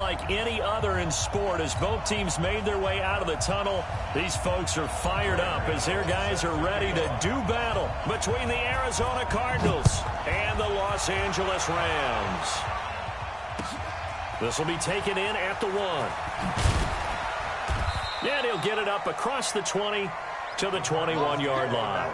Like any other in sport, as both teams made their way out of the tunnel, these folks are fired up as their guys are ready to do battle between the Arizona Cardinals and the Los Angeles Rams. This will be taken in at the 1. And he'll get it up across the 20 to the 21-yard line.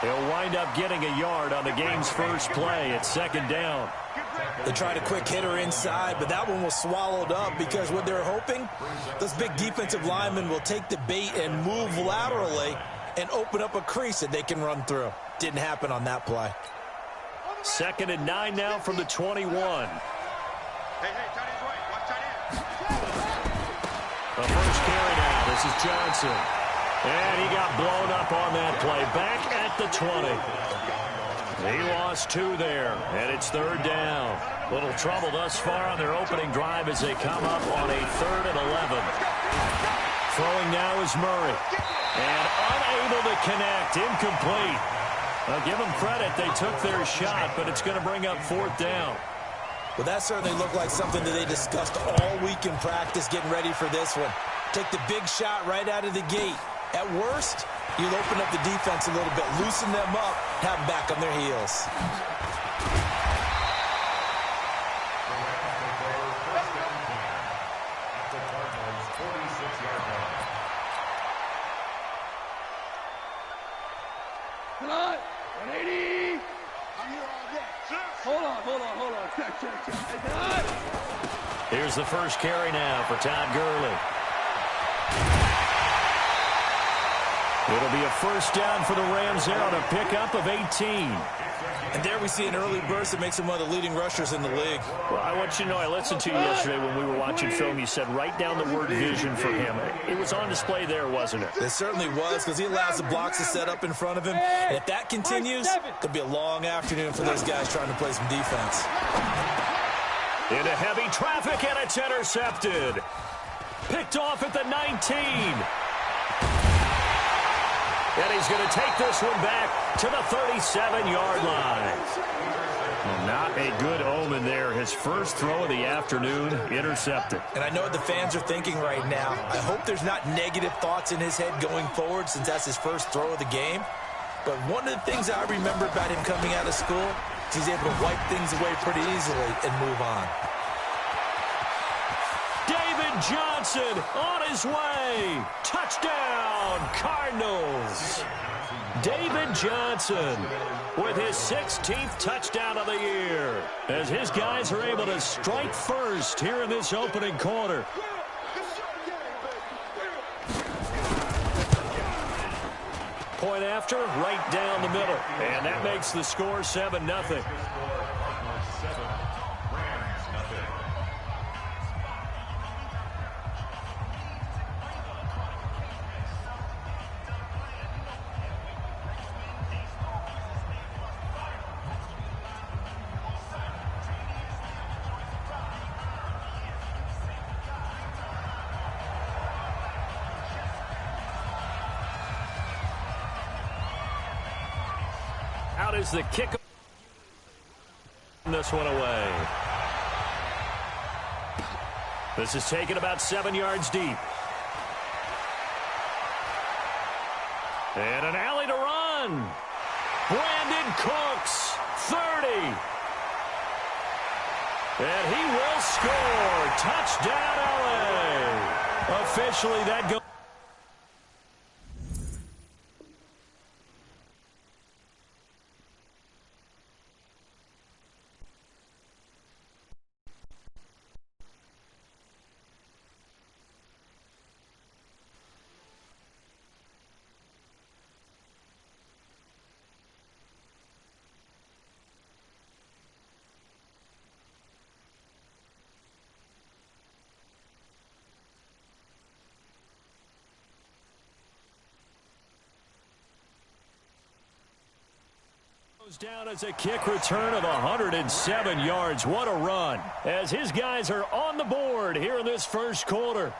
He'll wind up getting a yard on the game's first play at 2nd down. They tried a quick hitter inside, but that one was swallowed up because what they're hoping, those big defensive linemen will take the bait and move laterally and open up a crease that they can run through. Didn't happen on that play. 2nd and 9 now from the 21. The first carry now. This is Johnson. And he got blown up on that play. Back at the 20. He lost 2 there, and it's 3rd down. Little trouble thus far on their opening drive as they come up on a 3rd and 11. Throwing now is Murray. And unable to connect. Incomplete. I'll give them credit. They took their shot, but it's going to bring up 4th down. Well, that certainly looked like something that they discussed all week in practice getting ready for this one. Take the big shot right out of the gate. At worst, you'll open up the defense a little bit, loosen them up, have them back on their heels. Come on, 180. I'm here all day. Hold on. Check. Here's the first carry now for Todd Gurley. It'll be a 1st down for the Rams there on a pickup of 18. And there we see an early burst that makes him one of the leading rushers in the league. Well, I want you to know, I listened to you yesterday when we were watching film. You said write down the word vision for him. It was on display there, wasn't it? It certainly was, because he allows the blocks to set up in front of him. And if that continues, it could be a long afternoon for those guys trying to play some defense. Into heavy traffic, and it's intercepted. Picked off at the 19. And he's going to take this one back to the 37-yard line. Well, not a good omen there. His first throw of the afternoon intercepted. And I know what the fans are thinking right now. I hope there's not negative thoughts in his head going forward since that's his first throw of the game. But one of the things I remember about him coming out of school is he's able to wipe things away pretty easily and move on. Johnson on his way. Touchdown, Cardinals. David Johnson with his 16th touchdown of the year as his guys are able to strike first here in this opening quarter. Point after, right down the middle. And that makes the score 7-0. Out is the kick. This one away. This is taken about 7 yards deep. And an alley to run. Brandon Cooks, 30. And he will score. Touchdown, LA. Officially, that goes. Goes down as a kick return of 107 yards. What a run, as his guys are on the board here in this first quarter.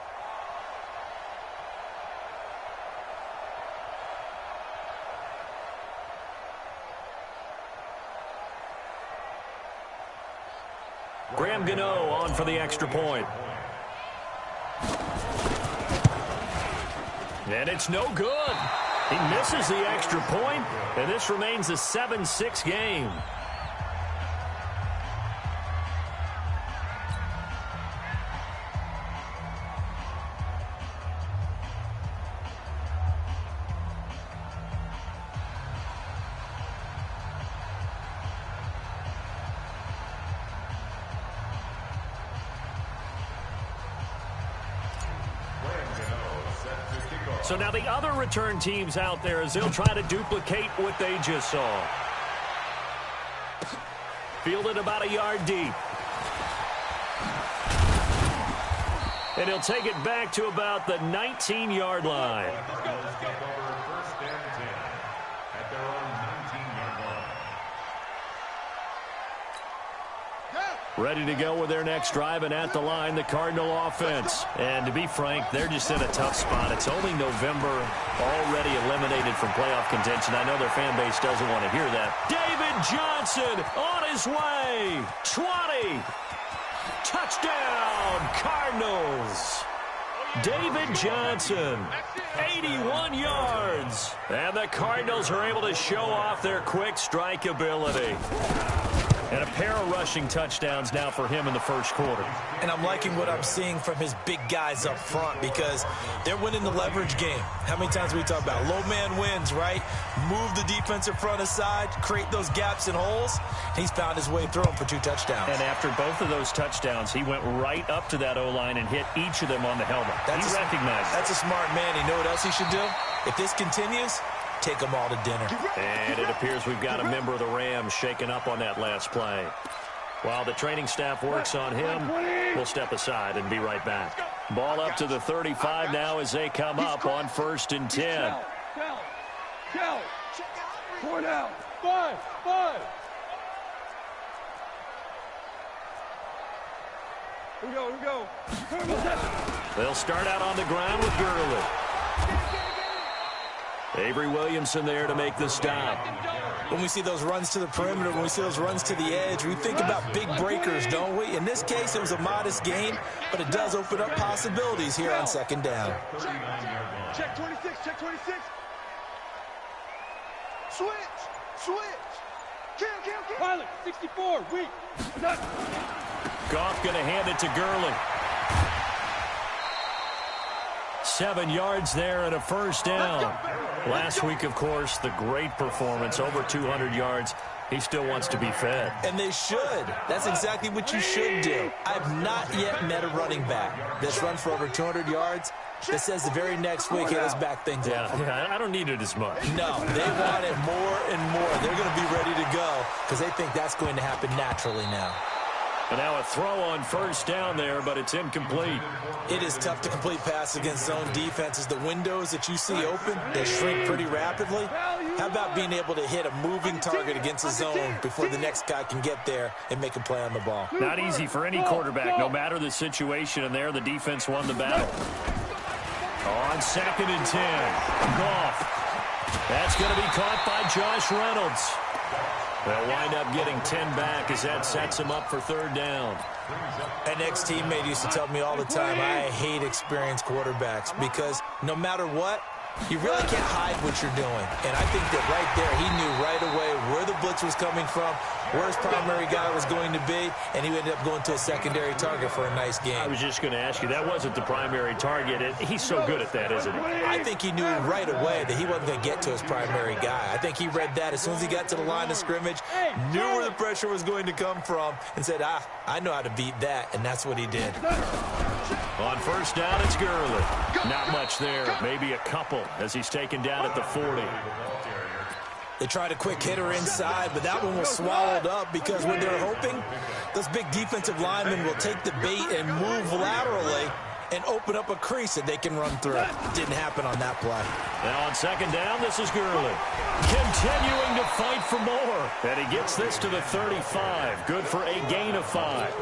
Graham Gano on for the extra point. And it's no good. He misses the extra point, and this remains a 7-6 game. So now the other return teams out there, as they'll try to duplicate what they just saw. Fielded about a yard deep. And he'll take it back to about the 19-yard line. Ready to go with their next drive, and at the line, the Cardinal offense. And to be frank, they're just in a tough spot. It's only November, already eliminated from playoff contention. I know their fan base doesn't want to hear that. David Johnson on his way. 20. Touchdown, Cardinals. David Johnson, 81 yards. And the Cardinals are able to show off their quick strike ability. And a pair of rushing touchdowns now for him in the first quarter. And I'm liking what I'm seeing from his big guys up front, because they're winning the leverage game. How many times we talk about low man wins, right? Move the defensive front aside, create those gaps and holes. He's found his way through them for 2 touchdowns. And after both of those touchdowns, he went right up to that O-line and hit each of them on the helmet. He recognized it. That's a smart man. You know what else he should do? If this continues, take them all to dinner. And it appears we've got a member of the Rams shaken up on that last play. While the training staff works on him, we'll step aside and be right back. Ball up to the 35 now as they come up on 1st and 10. Cal. 4 down. 5. Here we go. They'll start out on the ground with Gurley. Avery Williamson there to make the stop. When we see those runs to the perimeter, when we see those runs to the edge, we think about big breakers, don't we? In this case, it was a modest gain, but it does open up possibilities here on 2nd down. Check 26. Switch. Kill. Pilot, 64, weak. Goff going to hand it to Gurley. 7 yards there and a 1st down. Last week, of course, the great performance, over 200 yards. He still wants to be fed. And they should. That's exactly what you should do. I've not yet met a running back that's run for over 200 yards that says the very next week, hey, let's back things up. Yeah, I don't need it as much. No, they want it more and more. They're going to be ready to go because they think that's going to happen naturally now. And now a throw on 1st down there, but it's incomplete. It is tough to complete passes against zone defenses. The windows that you see open, they shrink pretty rapidly. How about being able to hit a moving target against a zone before the next guy can get there and make a play on the ball? Not easy for any quarterback, no matter the situation, and there the defense won the battle. On 2nd and 10, Goff. That's going to be caught by Josh Reynolds. They'll wind up getting 10 back as that sets him up for 3rd down. An ex-teammate used to tell me all the time, I hate experienced quarterbacks because no matter what, you really can't hide what you're doing. And I think that right there, he knew right away where the blitz was coming from, where his primary guy was going to be, and he ended up going to a secondary target for a nice game. I was just going to ask you, that wasn't the primary target. He's so good at that, isn't he? I think he knew right away that he wasn't going to get to his primary guy. I think he read that as soon as he got to the line of scrimmage, knew where the pressure was going to come from, and said, I know how to beat that, and that's what he did. On 1st down, it's Gurley. Not much there, maybe a couple as he's taken down at the 40. They tried a quick hitter inside, but that one was swallowed up because when they're hoping, those big defensive linemen will take the bait and move laterally and open up a crease that they can run through. Didn't happen on that play. Now on second down, this is Gurley. Continuing to fight for more. And he gets this to the 35. Good for a gain of 5.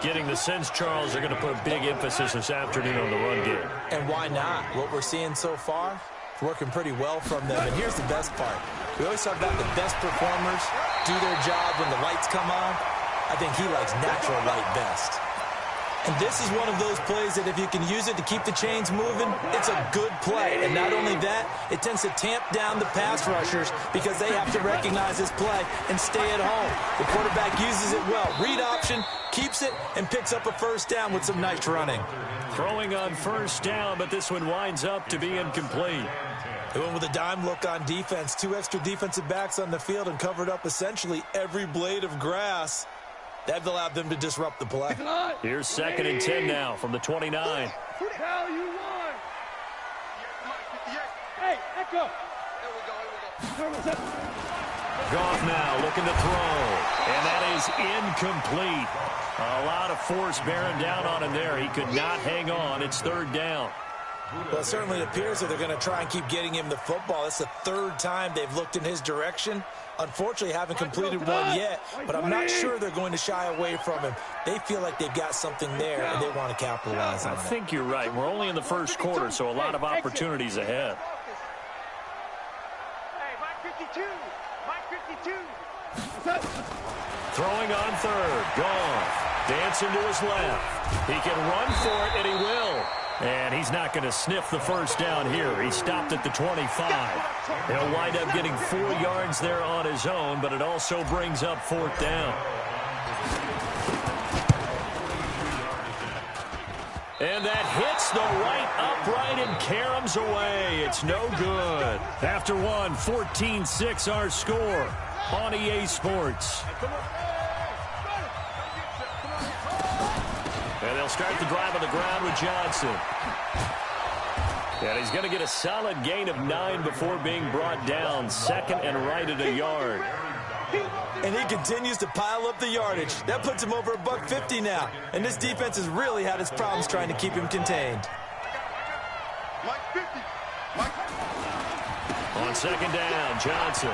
Getting the sense, Charles, they're going to put a big emphasis this afternoon on the run game. And why not? What we're seeing so far, it's working pretty well from them. And here's the best part. We always talk about the best performers do their job when the lights come on. I think he likes natural light best. And this is one of those plays that if you can use it to keep the chains moving, it's a good play. And not only that, it tends to tamp down the pass rushers because they have to recognize this play and stay at home. The quarterback uses it well. Read option, keeps it, and picks up a first down with some nice running. Throwing on first down, but this one winds up to be incomplete. They went with a dime look on defense. 2 extra defensive backs on the field and covered up essentially every blade of grass. That allowed them to disrupt the play. Here's 2nd and 10 now from the 29. How you want? Hey, Echo. Goff now looking to throw. And that is incomplete. A lot of force bearing down on him there. He could not hang on. It's 3rd down. Well, it certainly appears that they're going to try and keep getting him the football. That's the 3rd time they've looked in his direction. Unfortunately, haven't completed one yet, but I'm not sure they're going to shy away from him. They feel like they've got something there, and they want to capitalize on it. I think you're right. We're only in the first quarter, so a lot of opportunities ahead. Hey, Mike 52. Mike 52. Throwing on 3rd. Goff. Dancing to his left. He can run for it, and he will. And he's not going to sniff the first down here. He stopped at the 25. He'll wind up getting 4 yards there on his own, but it also brings up 4th down. And that hits the right upright and caroms away. It's no good. After one, 14-6 our score on EA Sports. And they'll start the drive on the ground with Johnson. And he's going to get a solid gain of 9 before being brought down. 2nd and right at a yard. And he continues to pile up the yardage. That puts him over $150 now. And this defense has really had its problems trying to keep him contained. On 2nd down, Johnson.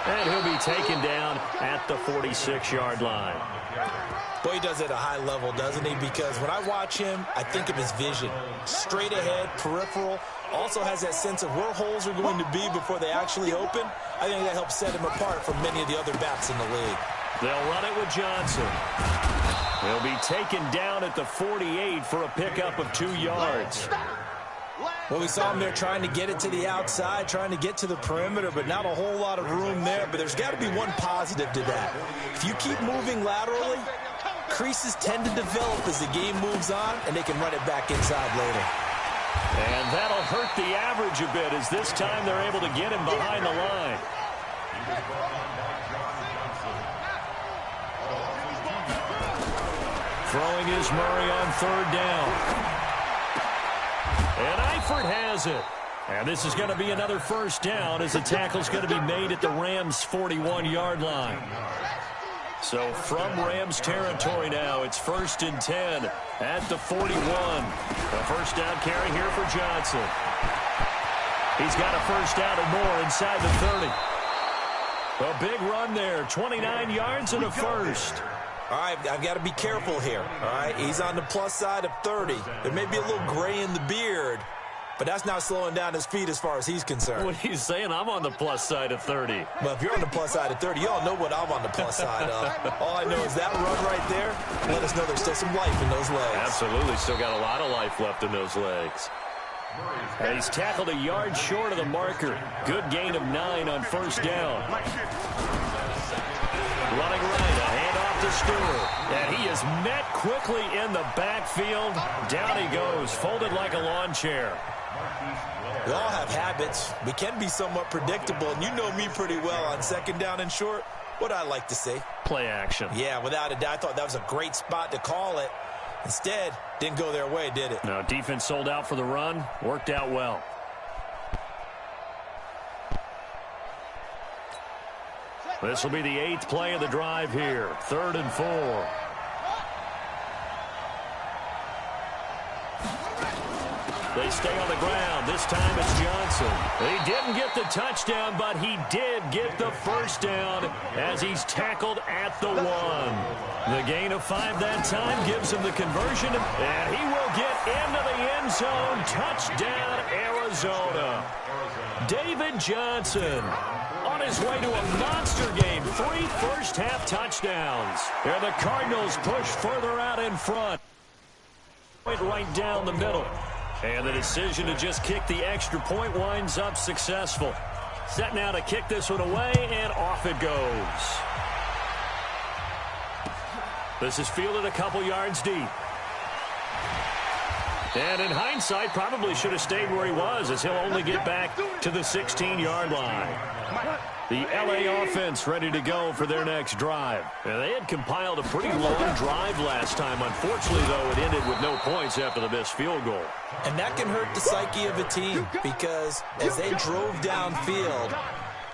And he'll be taken down at the 46-yard line. Boy, he does it at a high level, doesn't he? Because when I watch him, I think of his vision. Straight ahead, peripheral. Also has that sense of where holes are going to be before they actually open. I think that helps set him apart from many of the other backs in the league. They'll run it with Johnson. He'll be taken down at the 48 for a pickup of 2 yards. Well, we saw him there trying to get it to the outside, trying to get to the perimeter, but not a whole lot of room there. But there's got to be one positive to that. If you keep moving laterally, creases tend to develop as the game moves on, and they can run it back inside later. And that'll hurt the average a bit as this time they're able to get him behind the line. Throwing is Murray on 3rd down. And Eifert has it. And this is going to be another first down as the tackle's going to be made at the Rams' 41-yard line. So from Rams territory now, it's 1st and 10 at the 41. A first down carry here for Johnson. He's got a first down and more inside the 30. A big run there, 29 yards and a first. All right, I've got to be careful here. All right, he's on the plus side of 30. There may be a little gray in the beard, but that's not slowing down his speed as far as he's concerned. What he's saying, I'm on the plus side of 30. Well, if you're on the plus side of 30, y'all know what I'm on the plus side of. All I know is that run right there, let us know there's still some life in those legs. Absolutely, still got a lot of life left in those legs. And he's tackled a yard short of the marker. Good gain of 9 on first down. Running right, a handoff to Stewart. And he is met quickly in the backfield. Down he goes, folded like a lawn chair. We all have habits. We can be somewhat predictable, and you know me pretty well on 2nd down and short. What I like to say? Play action. Yeah, without a doubt, I thought that was a great spot to call it. Instead, didn't go their way, did it? No, defense sold out for the run. Worked out well. This will be the 8th play of the drive here. 3rd and 4. They stay on the ground. This time it's Johnson. He didn't get the touchdown, but he did get the first down as he's tackled at the 1. The gain of 5 that time gives him the conversion, and he will get into the end zone. Touchdown, Arizona. David Johnson on his way to a monster game. 3 first-half touchdowns. And the Cardinals push further out in front. Right down the middle. And the decision to just kick the extra point winds up successful. Set now to kick this one away, and off it goes. This is fielded a couple yards deep. And in hindsight, probably should have stayed where he was, as he'll only get back to the 16-yard line. The LA offense ready to go for their next drive. And they had compiled a pretty long drive last time. Unfortunately, though, it ended with no points after the missed field goal. And that can hurt the psyche of a team, because as they drove downfield,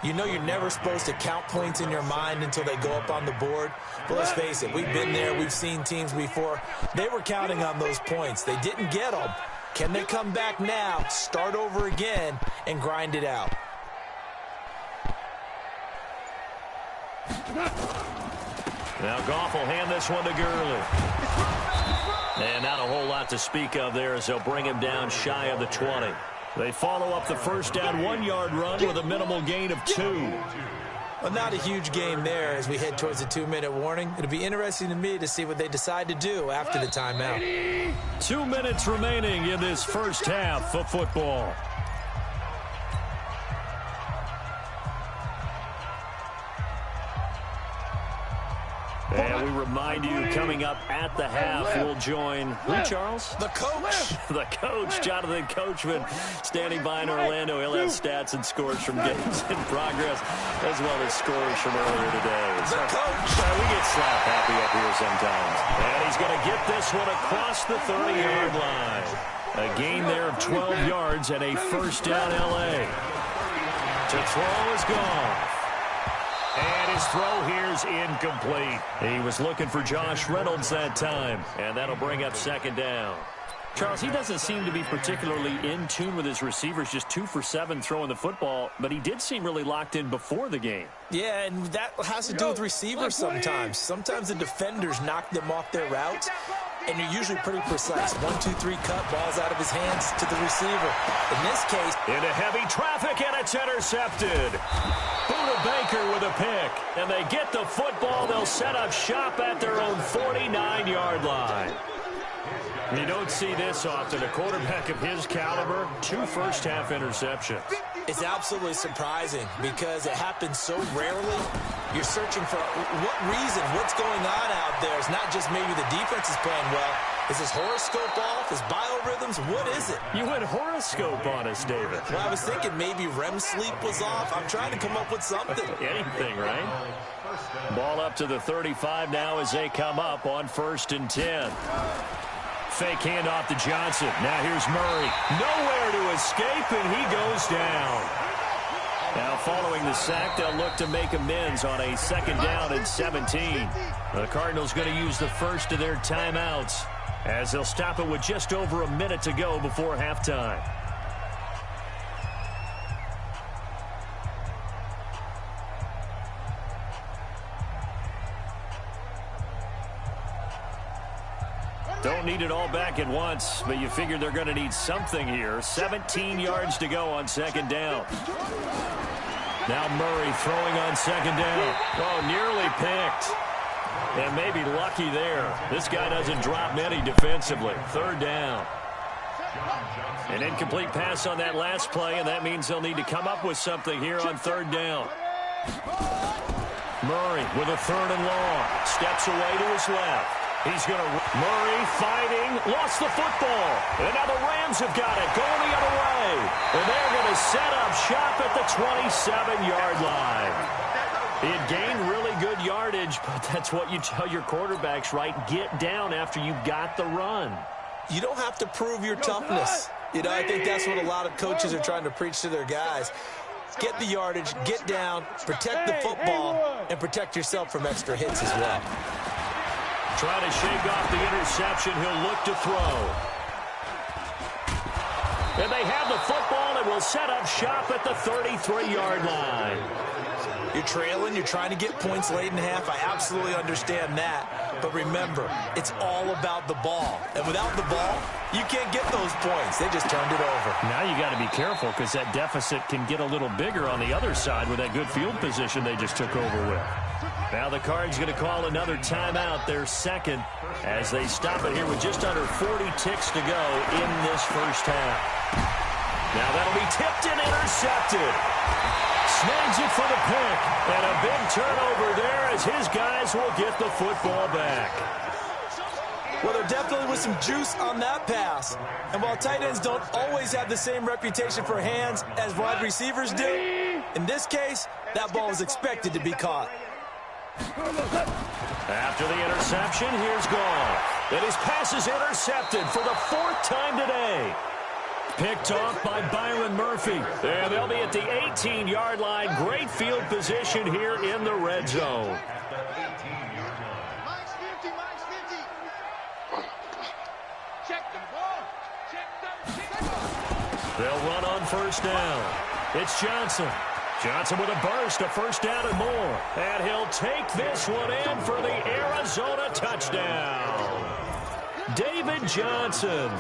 you know you're never supposed to count points in your mind until they go up on the board. But let's face it, we've been there. We've seen teams before. They were counting on those points. They didn't get them. Can they come back now, start over again, and grind it out? Now Goff will hand this one to Gurley. And not a whole lot to speak of there as they'll bring him down shy of the 20. They follow up the first down 1-yard run with a minimal gain of 2. Well, not a huge game there as we head towards the 2-minute warning. It'll be interesting to me to see what they decide to do after the timeout. 2 minutes remaining in this first half of football. And we remind you, coming up at the half, we'll join who, Charles? The coach. The coach, Jonathan Coachman, standing by in Orlando. He'll have stats and scores from games in progress, as well as scores from earlier today. The coach. We get slap happy up here sometimes. And he's going to get this one across the 30-yard line. A gain there of 12 yards and a first down L.A. To throw is gone. And his throw here's incomplete. He was looking for Josh Reynolds that time, and that'll bring up second down. Charles, he doesn't seem to be particularly in tune with his receivers, just 2 for 7 throwing the football, but he did seem really locked in before the game. Yeah, and that has to do with receivers sometimes. Sometimes the defenders knock them off their routes, and you're usually pretty precise. 1, 2, 3 cut, balls out of his hands to the receiver. In this case, into heavy traffic, and it's intercepted. Buda Baker with a pick, and they get the football. They'll set up shop at their own 49-yard line. You don't see this often. A quarterback of his caliber, 2 first-half interceptions. It's absolutely surprising because it happens so rarely. You're searching for what reason, what's going on out there. It's not just maybe the defense is playing well. Is his horoscope off? His biorhythms? What is it? You went horoscope on us, David. Well, I was thinking maybe REM sleep was off. I'm trying to come up with something. Anything, right? Ball up to the 35 now as they come up on 1st and 10. Fake handoff to Johnson. Now here's Murray. Nowhere to escape, and he goes down. Now following the sack, they'll look to make amends on a 2nd down and 17. The Cardinals going to use the first of their timeouts as they'll stop it with just over a minute to go before halftime. Don't need it all back at once, but you figure they're going to need something here. 17 yards to go on 2nd down. Now Murray throwing on 2nd down. Oh, nearly picked. And maybe lucky there. This guy doesn't drop many defensively. 3rd down. An incomplete pass on that last play, and that means they'll need to come up with something here on 3rd down. Murray with a 3rd and long. Steps away to his left. He's going to... Murray fighting. Lost the football. And now the Rams have got it. Going the other way. And they're going to set up shop at the 27-yard line. It gained really good yardage, but that's what you tell your quarterbacks, right? Get down after you got the run. You don't have to prove your toughness. You know, I think that's what a lot of coaches are trying to preach to their guys. Get the yardage, get down, protect the football, and protect yourself from extra hits as well. Trying to shake off the interception. He'll look to throw. And they have the football and will set up shop at the 33-yard line. You're trailing, you're trying to get points late in the half. I absolutely understand that. But remember, it's all about the ball. And without the ball, you can't get those points. They just turned it over. Now you got to be careful because that deficit can get a little bigger on the other side with that good field position they just took over with. Now the Cards going to call another timeout, their second, as they stop it here with just under 40 ticks to go in this first half. Now that'll be tipped and intercepted. Snags it for the pick, and a big turnover there as his guys will get the football back. Well, there definitely was some juice on that pass. And while tight ends don't always have the same reputation for hands as wide receivers do, in this case, that ball was expected to be caught. After the interception, here's Goff. And his pass is intercepted for the 4th time today. Picked off by Byron Murphy. And they'll be at the 18-yard line. Great field position here in the red zone. They'll run on first down. It's Johnson. Johnson with a burst, a first down and more. And he'll take this one in for the Arizona touchdown. David Johnson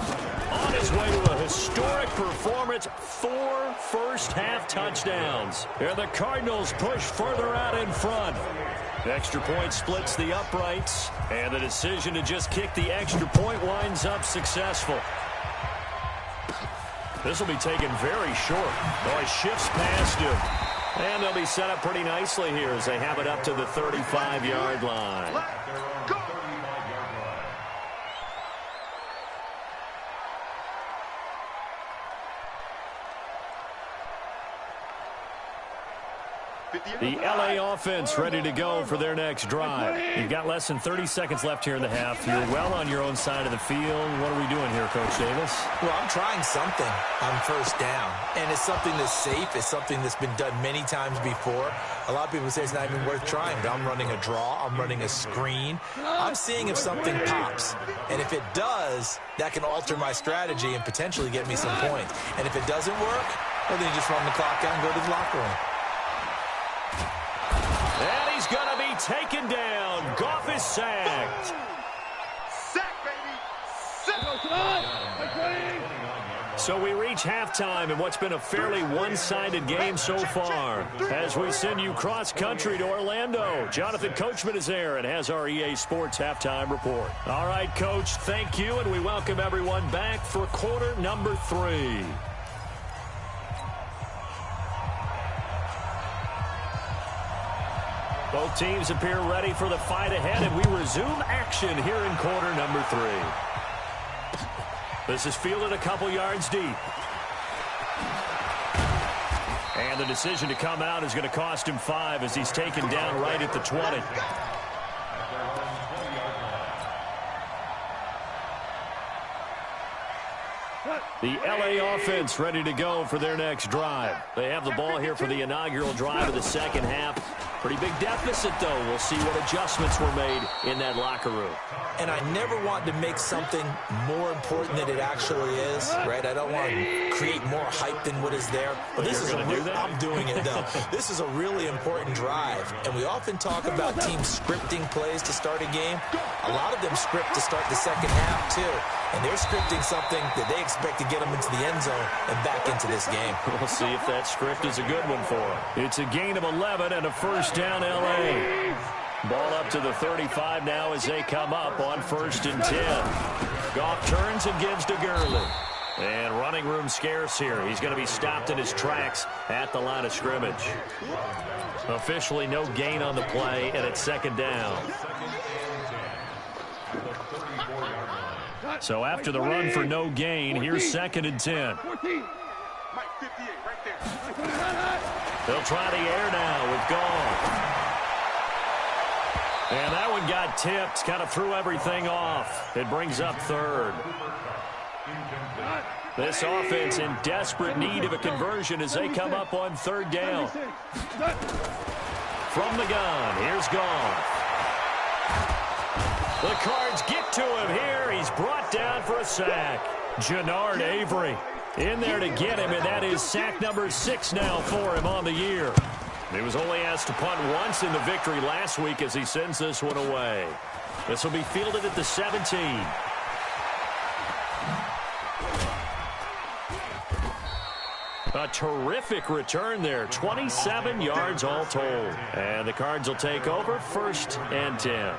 on his way to a historic performance, 4 first-half touchdowns. And the Cardinals push further out in front. Extra point splits the uprights, and the decision to just kick the extra point winds up successful. This will be taken very short. Oh, he shifts past him. And they'll be set up pretty nicely here as they have it up to the 35-yard line. The LA offense ready to go for their next drive. You've got less than 30 seconds left here in the half. You're well on your own side of the field. What are we doing here, Coach Davis? Well, I'm trying something on first down. And it's something that's safe. It's something that's been done many times before. A lot of people say it's not even worth trying. But I'm running a draw. I'm running a screen. I'm seeing if something pops. And if it does, that can alter my strategy and potentially get me some points. And if it doesn't work, well, then you just run the clock out and go to the locker room. And he's going to be taken down. Goff is sacked. Sack, baby. Sack. So we reach halftime in what's been a fairly one-sided game so far. As we send you cross-country to Orlando, Jonathan Coachman is there and has our EA Sports halftime report. All right, Coach, thank you, and we welcome everyone back for quarter number 3. Both teams appear ready for the fight ahead, and we resume action here in quarter number 3. This is fielded a couple yards deep. And the decision to come out is going to cost him 5 as he's taken down right at the 20. The LA offense ready to go for their next drive. They have the ball here for the inaugural drive of the second half. Pretty big deficit, though. We'll see what adjustments were made in that locker room. And I never want to make something more important than it actually is, right? I don't want to create more hype than what is there. But this is I'm doing it, though. This is a really important drive. And we often talk about teams scripting plays to start a game. A lot of them script to start the second half, too. And they're scripting something that they expect to get them into the end zone and back into this game. We'll see if that script is a good one for them. It's a gain of 11 and a first down, L.A. Ball up to the 35 now as they come up on 1st and 10. Goff turns and gives to Gurley. And running room scarce here. He's going to be stopped in his tracks at the line of scrimmage. Officially no gain on the play, and it's 2nd down. So after the run for no gain, here's 2nd and 10. They'll try the air now with Goff. And that one got tipped, kind of threw everything off. It brings up 3rd. This offense in desperate need of a conversion as they come up on 3rd down. From the gun, here's Goff. The Cards get to him here. He's brought down for a sack. Jannard Avery. in there to get him, and that is sack number 6 now for him on the year. He was only asked to punt once in the victory last week as he sends this one away. This will be fielded at the 17. A terrific return there, 27 yards all told. And the Cards will take over, 1st and 10.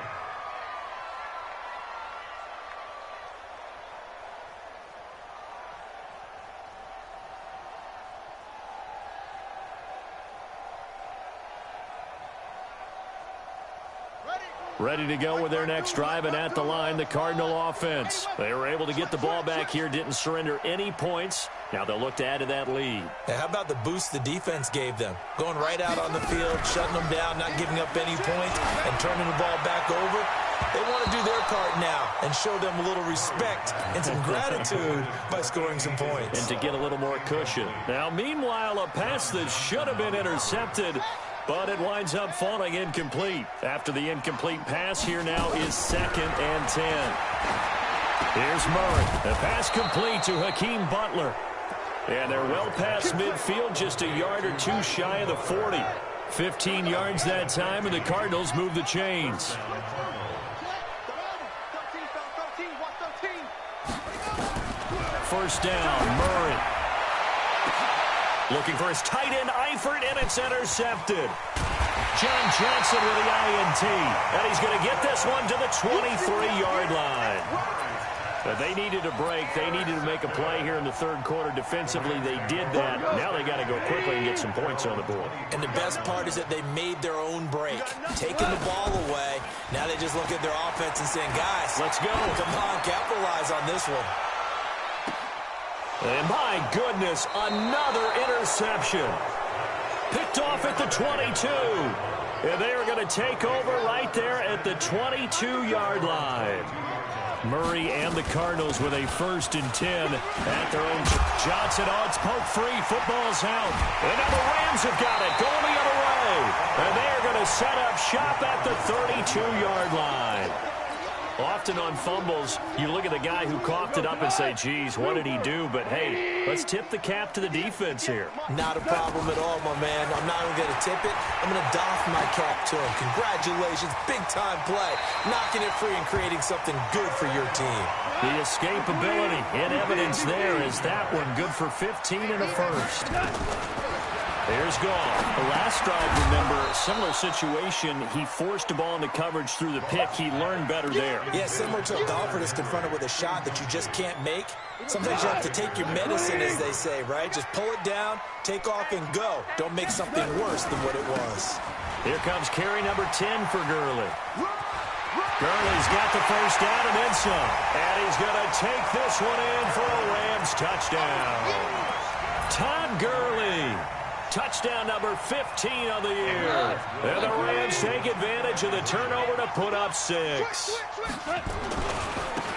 Ready to go with their next drive, and at the line, the Cardinal offense. They were able to get the ball back here, didn't surrender any points. Now they'll look to add to that lead. Now, how about the boost the defense gave them? Going right out on the field, shutting them down, not giving up any points, and turning the ball back over. They want to do their part now and show them a little respect and some gratitude by scoring some points. And to get a little more cushion. Now, meanwhile, a pass that should have been intercepted, but it winds up falling incomplete. After the incomplete pass, here now is 2nd and 10. Here's Murray. The pass complete to Hakeem Butler. And they're well past midfield, just a yard or two shy of the 40. 15 yards that time, and the Cardinals move the chains. First down, Murray. Looking for his tight end, Eifert, and it's intercepted. John Johnson with the INT. And he's going to get this one to the 23-yard line. But they needed a break. They needed to make a play here in the third quarter. Defensively, they did that. Now they got to go quickly and get some points on the board. And the best part is that they made their own break. Taking the ball away. Now they just look at their offense and saying, guys, let's go. Come on, capitalize on this one. And my goodness, another interception. Picked off at the 22. And they are going to take over right there at the 22-yard line. Murray and the Cardinals with a 1st and 10 at their own. Johnson, it's poke free. Football's out. And now the Rams have got it. Going the other way. And they are going to set up shop at the 32-yard line. Often on fumbles, you look at the guy who coughed it up and say, geez, what did he do? But, hey, let's tip the cap to the defense here. Not a problem at all, my man. I'm not even going to tip it. I'm going to doff my cap to him. Congratulations. Big-time play. Knocking it free and creating something good for your team. The escapability in evidence there is that one good for 15 and a 1st. Here's Goff. The last drive, remember, similar situation. He forced the ball into coverage through the pick. He learned better there. Yeah, similar to a golfer that's confronted with a shot that you just can't make. Sometimes you have to take your medicine, as they say, right? Just pull it down, take off, and go. Don't make something worse than what it was. Here comes carry number 10 for Gurley. Gurley's got the first down and then some. And he's going to take this one in for a Rams touchdown. Todd Gurley. Touchdown number 15 on the year. And the Rams take advantage of the turnover to put up 6.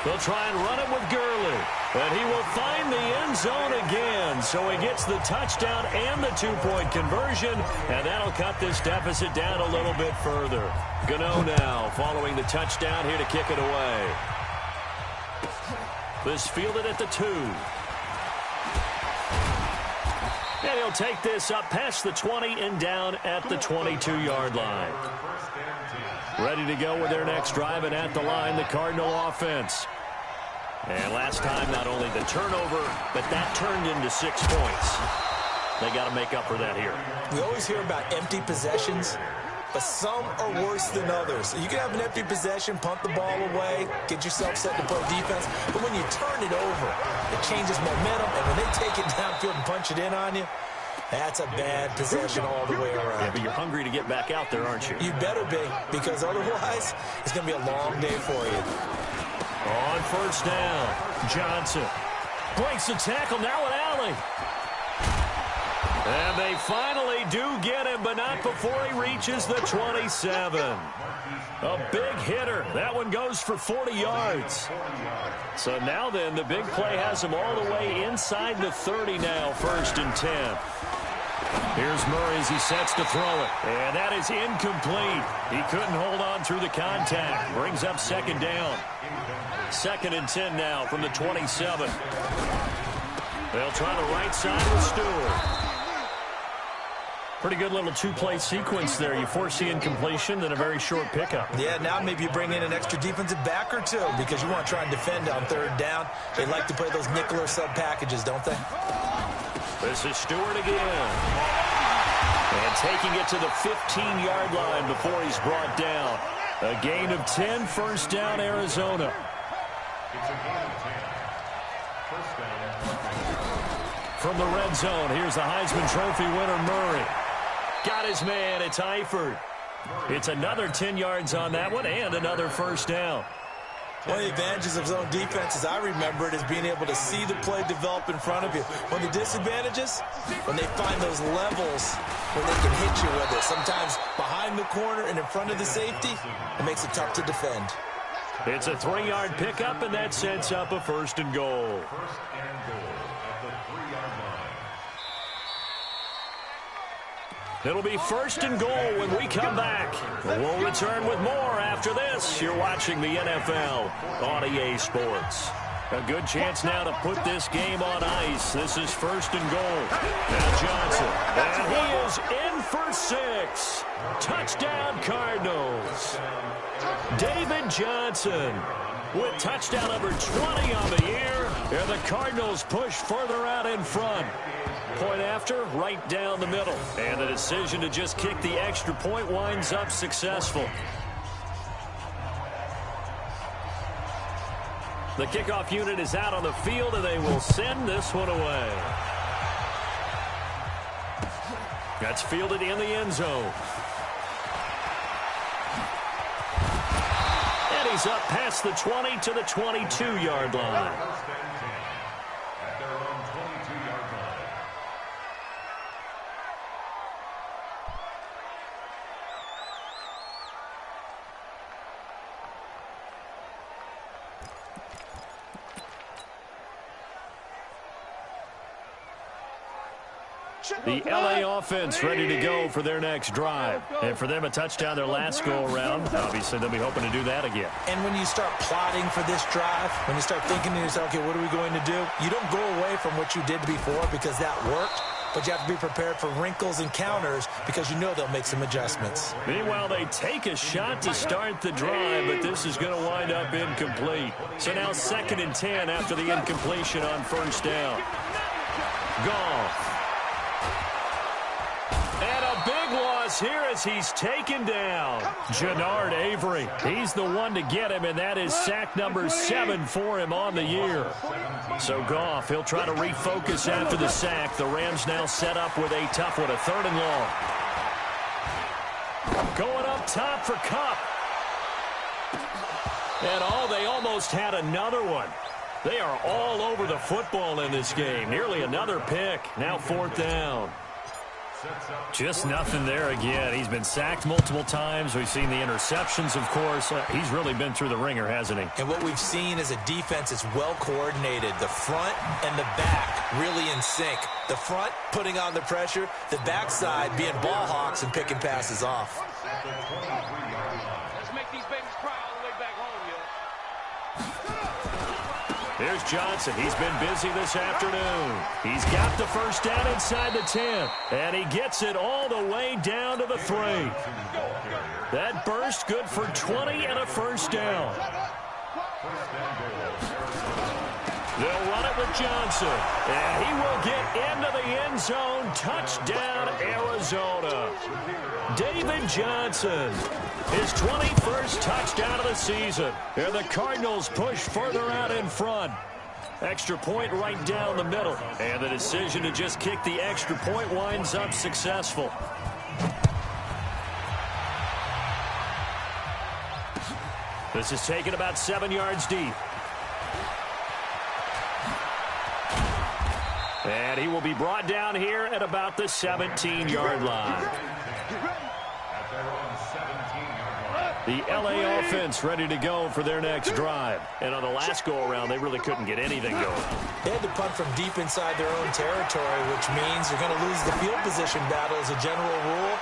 They'll try and run it with Gurley. And he will find the end zone again. So he gets the touchdown and the 2-point conversion. And that'll cut this deficit down a little bit further. Gano now following the touchdown here to kick it away. This fielded at the 2. And he'll take this up past the 20 and down at the 22-yard line. Ready to go with their next drive, and at the line, the Cardinal offense. And last time, not only the turnover, but that turned into 6 points. They got to make up for that here. We always hear about empty possessions, but some are worse than others. You can have an empty possession, punt the ball away, get yourself set to play defense, but when you turn it over, it changes momentum, and when they take it downfield and punch it in on you, that's a bad possession all the way around. Yeah, but you're hungry to get back out there, aren't you? You better be, because otherwise, it's going to be a long day for you. On first down, Johnson breaks the tackle, now an alley. And they finally do get him, but not before he reaches the 27. A big hitter. That one goes for 40 yards. So now then, the big play has him all the way inside the 30 now, 1st and 10. Here's Murray as he sets to throw it. And that is incomplete. He couldn't hold on through the contact. Brings up 2nd down. 2nd and 10 now from the 27. They'll try the right side with Stewart. Pretty good little two-play sequence there. You force the incompletion, then a very short pickup. Yeah, now maybe you bring in an extra defensive back or two because you want to try and defend on third down. They like to play those nickel or sub packages, don't they? This is Stewart again. And taking it to the 15-yard line before he's brought down. A gain of 10, first down, Arizona. From the red zone, here's the Heisman Trophy winner, Murray. Got his man, it's Eifert. It's another 10 yards on that one and another first down. One of the advantages of zone defense, as I remember it, is being able to see the play develop in front of you. One of the disadvantages, when they find those levels where they can hit you with it. Sometimes behind the corner and in front of the safety, it makes it tough to defend. It's a 3-yard pickup, and that sets up a first and goal. It'll be first and goal when we come back. We'll return with more after this. You're watching the NFL on EA Sports. A good chance now to put this game on ice. This is first and goal. Now Johnson. And he is in for 6. Touchdown Cardinals. David Johnson with touchdown number 20 on the year. And the Cardinals push further out in front. Point after, right down the middle. And the decision to just kick the extra point winds up successful. The kickoff unit is out on the field, and they will send this one away. That's fielded in the end zone. And he's up past the 20 to the 22-yard line. The LA offense ready to go for their next drive. And for them, a touchdown their last go-around. Obviously, they'll be hoping to do that again. And when you start plotting for this drive, when you start thinking to yourself, okay, what are we going to do? You don't go away from what you did before because that worked. But you have to be prepared for wrinkles and counters because you know they'll make some adjustments. Meanwhile, they take a shot to start the drive, but this is going to wind up incomplete. So now 2nd and 10 after the incompletion on first down. Goff. And a big loss here as he's taken down. Jannard Avery. He's the one to get him, and that is sack number 7 for him on the year. So Goff, he'll try to refocus after the sack. The Rams now set up with a tough one, a 3rd and long. Going up top for Kupp. And they almost had another one. They are all over the football in this game. Nearly another pick. Now 4th down. Just nothing there again. He's been sacked multiple times. We've seen the interceptions, of course. He's really been through the ringer, hasn't he? And what we've seen is a defense that's well coordinated. The front and the back really in sync. The front putting on the pressure. The backside being ball hawks and picking passes off. Let's make these babies cry all the way back home, yo. Here's Johnson. He's been busy this afternoon. He's got the first down inside the 10. And he gets it all the way down to the 3. That burst good for 20 and a first down. They'll run it with Johnson. And he will get into the end zone. Touchdown, Arizona. David Johnson. His 21st touchdown of the season. And the Cardinals push further out in front. Extra point right down the middle. And the decision to just kick the extra point winds up successful. This is taken about 7 yards deep. And he will be brought down here at about the 17-yard line. The LA offense ready to go for their next drive. And on the last go-around, they really couldn't get anything going. They had to punt from deep inside their own territory, which means they're going to lose the field position battle as a general rule.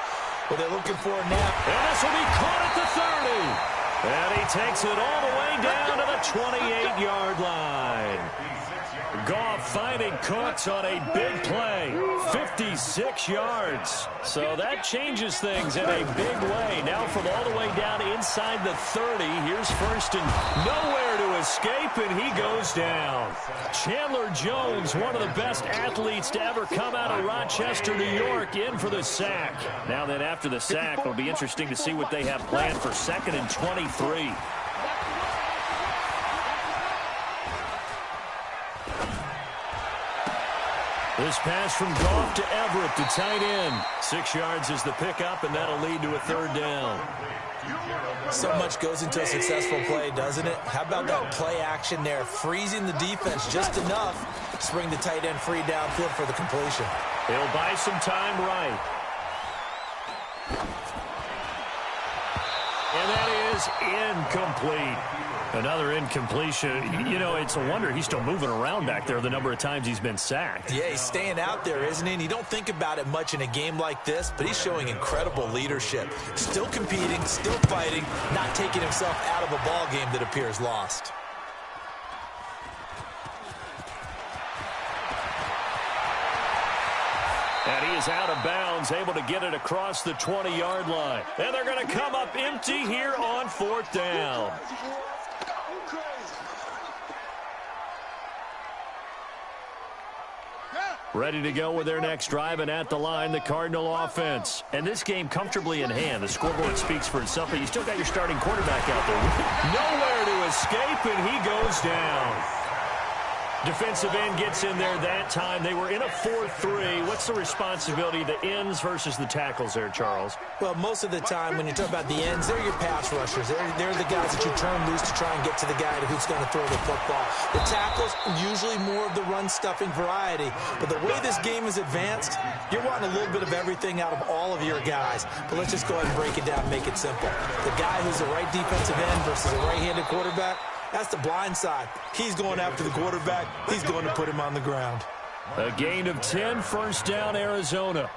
But they're looking for a nap. And this will be caught at the 30. And he takes it all the way down to the 28-yard line. Goff finding Cooks on a big play. 56 yards. So that changes things in a big way. Now from all the way down inside the 30, here's first and nowhere to escape, and he goes down. Chandler Jones, one of the best athletes to ever come out of Rochester, New York, in for the sack. Now then, after the sack, it'll be interesting to see what they have planned for 2nd and 23. This pass from Goff to Everett, the tight end. 6 yards is the pickup, and that'll lead to a 3rd down. So much goes into a successful play, doesn't it? How about that play action there, freezing the defense just enough to bring the tight end free downfield for the completion. He'll buy some time right. And that is incomplete. Another incompletion. You know, it's a wonder he's still moving around back there the number of times he's been sacked. Yeah, he's staying out there, isn't he? And you don't think about it much in a game like this, but he's showing incredible leadership. Still competing, still fighting, not taking himself out of a ball game that appears lost. And he is out of bounds, able to get it across the 20-yard line. And they're going to come up empty here on 4th down. Ready to go with their next drive, and at the line, the Cardinal offense. And this game comfortably in hand. The scoreboard speaks for itself, but you still got your starting quarterback out there. Nowhere to escape, and he goes down. Defensive end gets in there that time. They were in a 4-3. What's the responsibility of the ends versus the tackles there, Charles? Well, most of the time when you talk about the ends, they're your pass rushers. They're the guys that you turn loose to try and get to the guy who's going to throw the football. The tackles, usually more of the run-stuffing variety. But the way this game is advanced, you're wanting a little bit of everything out of all of your guys. But let's just go ahead and break it down and make it simple. The guy who's the right defensive end versus a right-handed quarterback, that's the blind side. He's going after the quarterback. He's going to put him on the ground. A gain of 10, 1st down, Arizona.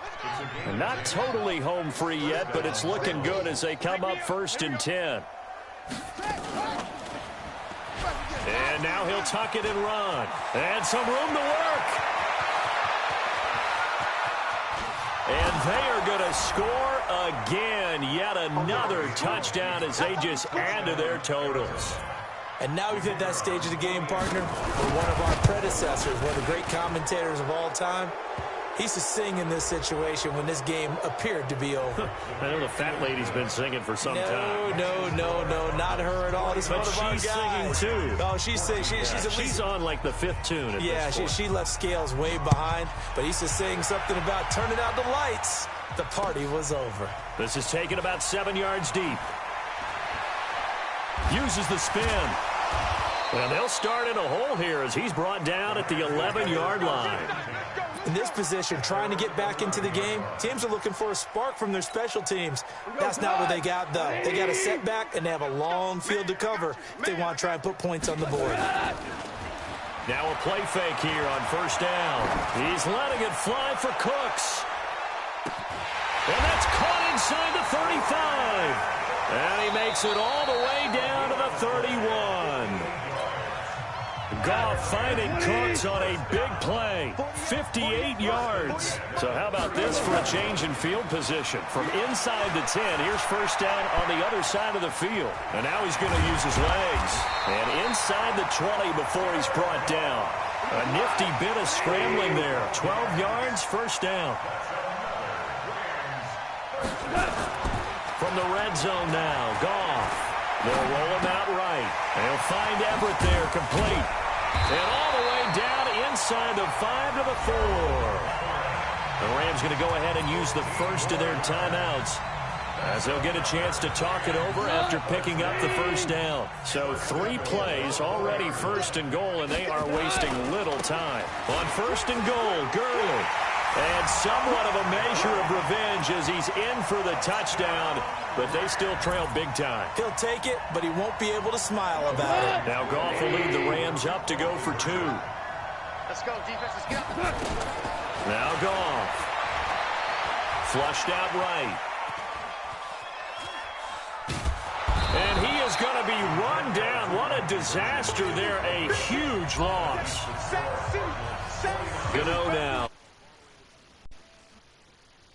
Not totally home free yet, but it's looking good as they come up 1st and 10. And now he'll tuck it and run. And some room to work. And they are going to score again. Yet another touchdown as they just add to their totals. And now we've hit that stage of the game, partner, where one of our predecessors, one of the great commentators of all time, he used to sing in this situation when this game appeared to be over. I know the fat lady's been singing for some time. No, not her at all. This but one of our she's guys. singing, too. Oh, she's singing. She's on like the 5th tune at this point. she left Scales way behind, but he used to sing something about turning out the lights. The party was over. This is taken about 7 yards deep. Uses the spin. Well, they'll start in a hole here as he's brought down at the 11-yard line. In this position, trying to get back into the game, teams are looking for a spark from their special teams. That's not what they got, though. They got a setback, and they have a long field to cover if they want to try and put points on the board. Now a play fake here on 1st down. He's letting it fly for Cooks. And that's caught inside the 35. And he makes it all the way down to the 31. Goff finding Cooks on a big play. 58 yards. So how about this for a change in field position? From inside the 10, here's 1st down on the other side of the field. And now he's going to use his legs. And inside the 20 before he's brought down. A nifty bit of scrambling there. 12 yards, 1st down. From the red zone now, Goff. They'll roll him out right. They'll find Everett there, complete. And all the way down inside the 5 to the 4. The Rams going to go ahead and use the first of their timeouts as they'll get a chance to talk it over after picking up the 1st down. So 3 plays, already 1st and goal, and they are wasting little time. On 1st and goal, Gurley. And somewhat of a measure of revenge as he's in for the touchdown, but they still trail big time. He'll take it, but he won't be able to smile about it. Now Goff will lead the Rams up to go for 2. Let's go, defense. Let's go. Now Goff. Flushed out right. And he is going to be be run down. What a disaster there. A huge loss. Gano now.